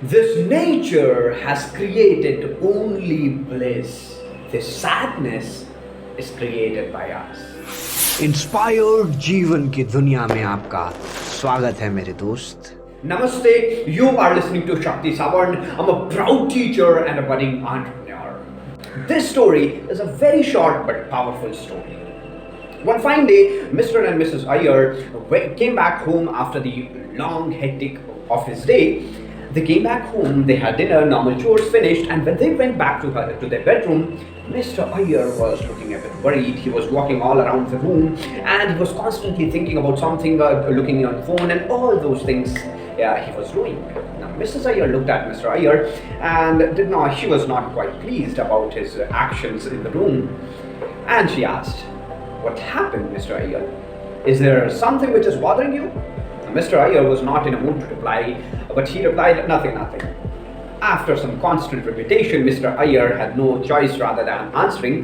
This nature has created only bliss. This sadness is created by us. Inspired जीवन की दुनिया में आपका स्वागत है मेरे दोस्त. Namaste, you are listening to Shakti Savarn. I'm a proud teacher and a budding entrepreneur. This story is a very short but powerful story. One fine day, Mr. and Mrs. Iyer came back home after the long, hectic office day. They came back home, they had dinner, normal chores finished, and when they went back to their bedroom, Mr. Iyer was looking a bit worried. He was walking all around the room and he was constantly thinking about something, looking on the phone and all those things he was doing. Now, Mrs. Iyer looked at Mr. Iyer and she was not quite pleased about his actions in the room. And she asked, "What happened, Mr. Iyer? Is there something which is bothering you?" Mr. Iyer was not in a mood to reply, but he replied, nothing. After some constant repetition, Mr. Iyer had no choice rather than answering.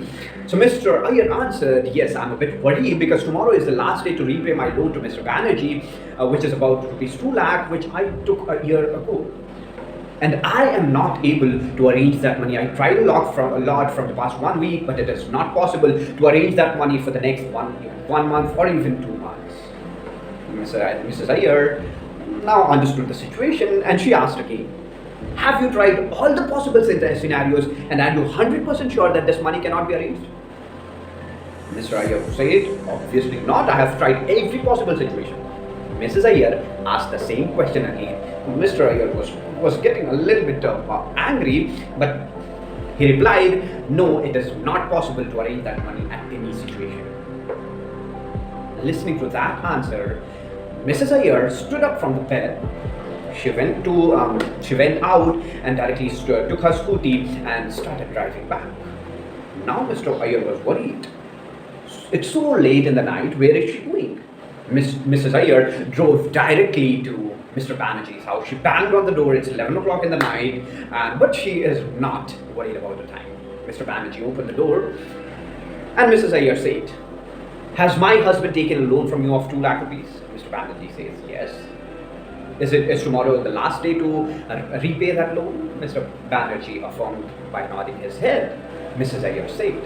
So Mr. Iyer answered, "Yes, I'm a bit worried because tomorrow is the last day to repay my loan to Mr. Banerjee, which is about rupees 2 lakh, which I took a year ago. And I am not able to arrange that money. I tried a lot from the past 1 week, but it is not possible to arrange that money for the next one month or even 2 months." Mrs. Iyer now understood the situation and she asked again, "Have you tried all the possible scenarios and are you 100% sure that this money cannot be arranged?" Mr. Iyer said, "Obviously not. I have tried every possible situation." Mrs. Iyer asked the same question again. Mr. Iyer was getting a little bit angry, but he replied, "No, it is not possible to arrange that money at any situation." Listening to that answer, Mrs. Iyer stood up from the bed. She went out and directly took her scooty and started driving back. Now Mr. Iyer was worried. It's so late in the night. Where is she going? Mrs. Iyer drove directly to Mr. Banerjee's house. She banged on the door. It's 11 o'clock in the night, but she is not worried about the time. Mr. Banerjee opened the door, and Mrs. Iyer said, "Has my husband taken a loan from you of 2 lakh rupees?" Mr. Banerjee says, "Yes." Is tomorrow the last day to repay that loan?" Mr. Banerjee affirmed by nodding his head. Mrs. Iyer said,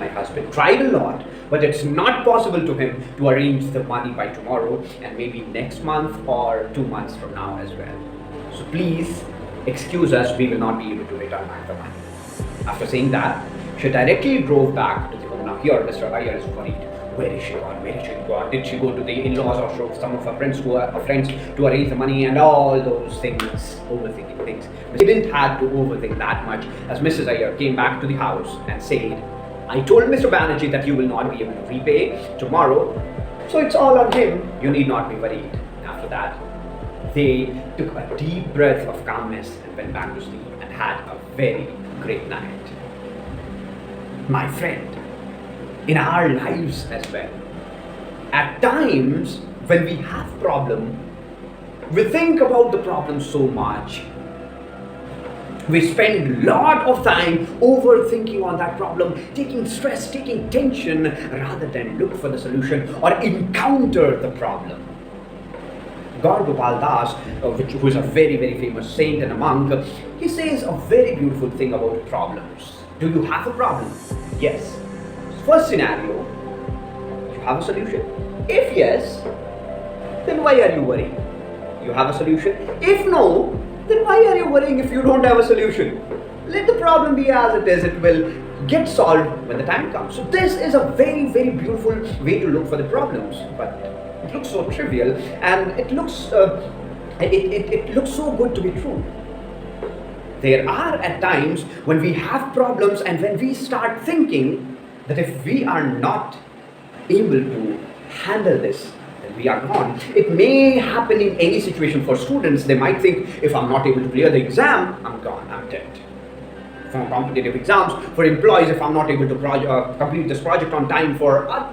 "My husband tried a lot, but it's not possible to him to arrange the money by tomorrow and maybe next month or 2 months from now as well. So please excuse us, we will not be able to return back the money." After saying that, she directly drove back to the home. Now here Mr. Iyer is worried. Where is she gone? Did she go to the in-laws or show some of her friends to arrange the money and all those things, overthinking things. She didn't have to overthink that much as Mrs. Iyer came back to the house and said, "I told Mr. Banerjee that you will not be able to repay tomorrow, so it's all on him. You need not be worried." After that, they took a deep breath of calmness and went back to sleep and had a very great night. My friend, in our lives as well, at times when we have problem, we think about the problem so much. We spend a lot of time overthinking on that problem, taking stress, taking tension, rather than look for the solution or encounter the problem. Gaur Gopal Das, who is a very, very famous saint and a monk, he says a very beautiful thing about problems. Do you have a problem? Yes. First scenario, you have a solution? If yes, then why are you worrying? You have a solution? If no, then why are you worrying if you don't have a solution? Let the problem be as it is. It will get solved when the time comes. So this is a very, very beautiful way to look for the problems. But it looks so trivial and it looks so good to be true. There are at times when we have problems and when we start thinking that if we are not able to handle this, then we are gone. It may happen in any situation. For students, they might think, if I'm not able to clear the exam, I'm gone, I'm dead. For competitive exams, for employees, if I'm not able to complete this project on time,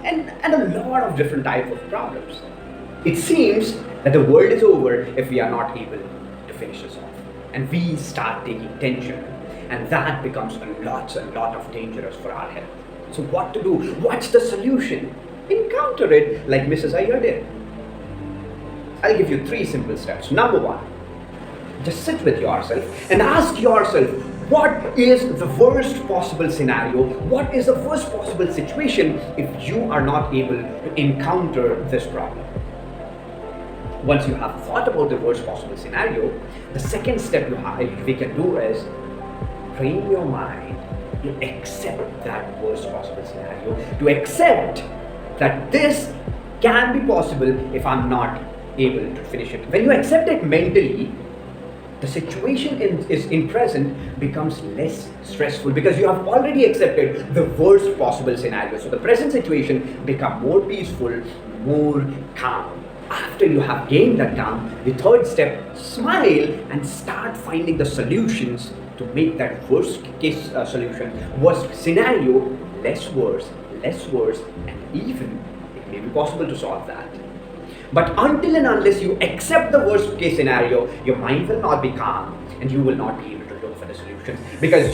and a lot of different types of problems. It seems that the world is over if we are not able to finish this off. And we start taking tension, and that becomes a lot of dangerous for our health. So what to do? What's the solution? Encounter it like Mrs. Iyer did. I'll give you 3 simple steps. Number 1, Just sit with yourself and ask yourself, what is the worst possible scenario? What is the worst possible situation if you are not able to encounter this problem? Once you have thought about the worst possible scenario, the second step we can do is train your mind to accept that worst possible scenario, to accept that this can be possible if I'm not able to finish it. When you accept it mentally, the situation in present becomes less stressful because you have already accepted the worst possible scenario. So the present situation becomes more peaceful, more calm. After you have gained that calm, the third step, smile and start finding the solutions to make that worst case solution, worst scenario, less worse, and even it may be possible to solve that. But until and unless you accept the worst case scenario, your mind will not be calm and you will not be able to look for the solutions, because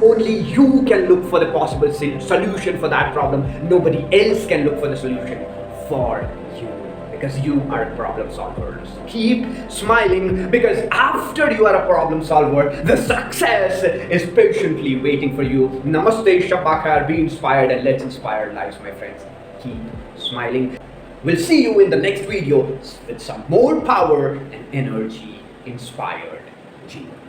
only you can look for the possible solution for that problem. Nobody else can look for the solution for you, because you are a problem solver. Keep smiling, because after you are a problem solver, the success is patiently waiting for you. Namaste, Shabba Khair, be inspired, and let's inspire lives, my friends. Keep smiling. We'll see you in the next video with some more power and energy inspired Jeevan.